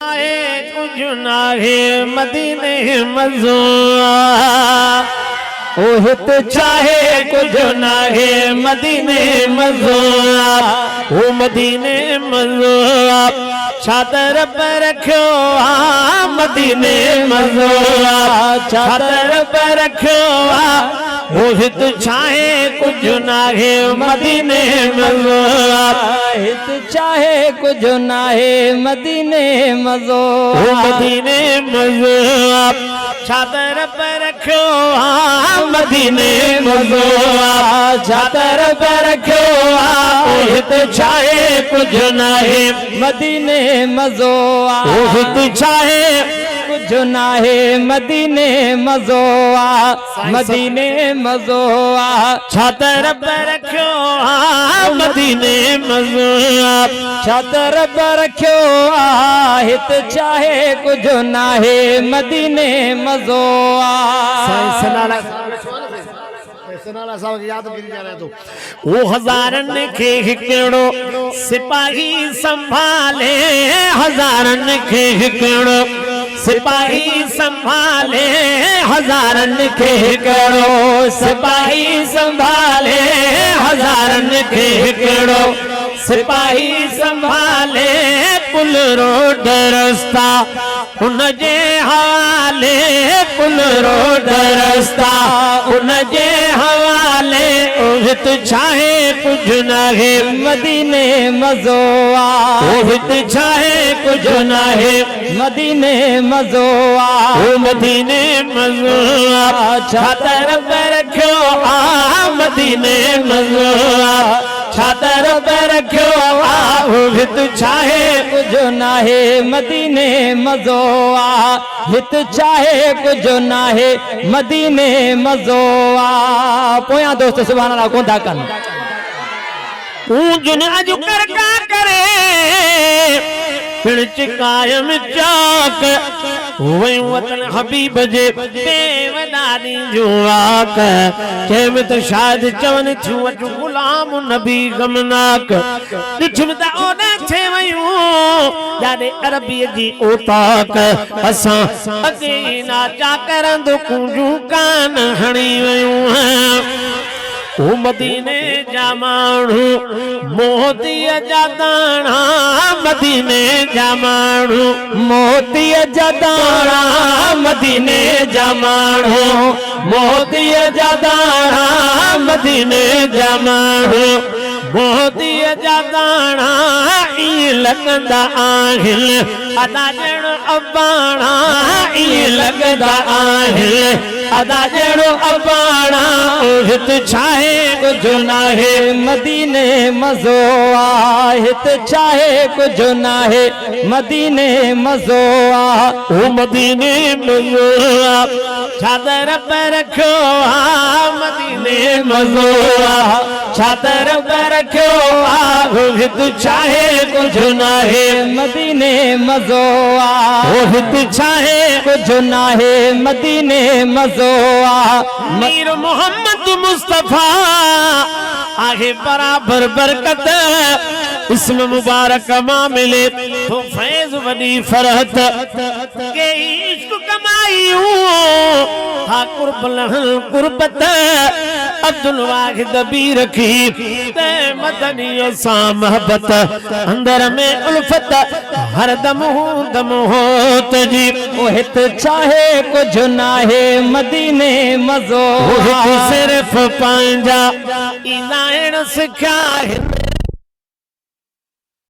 कुछ नाहे मदीने मज़ो ओ हित चाहे कुछ नाहे मदीने मज़ो ओ मदीने मज़ो चादर पर रखो मदीने मज़ो चादर पर रखो ओ हित चाहे कुछ नाहे मदीने मज़ो हित चाहे कुछ नाहे मदीने मज़ो ओ मदीने मज़ो चादर पर रखो मदीने मज़ो चादर पर रखो ओ हित चाहे कुछ नाहे मदीने मज़ो ओ हित चाहे कुछ नाहे मदीने मज़ो मदीने मज़ो चादर पर रखो मदीने मज़ो चादर पर रखो हित चाहे कुछ नाहे मदीने मज़ो वो हज़ारन खे हिकिड़ो सिपाही संभाले हज़ारन खे हिकिड़ो सिपाही संभाले हज़ारन खे हिकिड़ो सिपाही संभाले हज़ारन खे हिकिड़ो सिपाही संभाले पुल रोड रस्ता उनजे हवाले पुल रोड रस्ता उनजे हवाले ओ हित चाहे कुछ नाहे मदीने मज़ो ओ हित चाहे कुछ नाहे मदीने मज़ो ओ मदीने मज़ो चादर पर रखो मदीने मज़ो चादर पर रखो ओ हित चाहे कुछ नाहे मदीने मज़ो हित चाहे कुछ नाहे मदीने मज़ो पोयां दोस्त सुभान अल्लाह कोंदा कन पूजन अज कर का करे पिणच कायम चाक वही वतन हबीब जे बेवदानी जुआक केम त शायद चवन थियो अज गुलाम नबी गमनाक दिठम त ओने थे वयूं याने अरबी जी ओताक असां अगे ना चा करंदो कुंजू कान हणी वयूं ओ मदीने जा माण्हू मोतीअ जा दाणा मदीने जा माण्हू मोतीअ जा दाणा मदीने जा माण्हू मोतीअ जा दाणा मदीने जा माण्हू मोतीअ जा दाणा ईअं लॻंदा आहिनि अदा ॼणो अबाणा ईअं लॻंदा आहिनि अदा ॼणो अबाणा ओ हित चाहे कुछ नाहे मदीने मज़ो हित चाहे कुछ नाहे मदीने मज़ो ओ मदीने मज़ो चादर पर रखो मदीने मज़ो चादर पर रखो ओ हित चाहे कुछ नाहे मदीने मज़ो ओ हित चाहे कुछ नाहे मदीने मज़ो मीर मोहम्मद मुस्तफा आहे बराबर बरकत इसम मुबारक मां मिले तो फैज वडी फरहत के इश्क कमाईऊ हा कुर्बत अब्दुल वाहिद भी रखी ते मदनी सा मोहब्बत अंदर में उल्फत हर दम होत जी ओ हित चाहे कुछ नाहे मदीने मज़ो सिर्फ पंहिंजा इलाइण सिखिया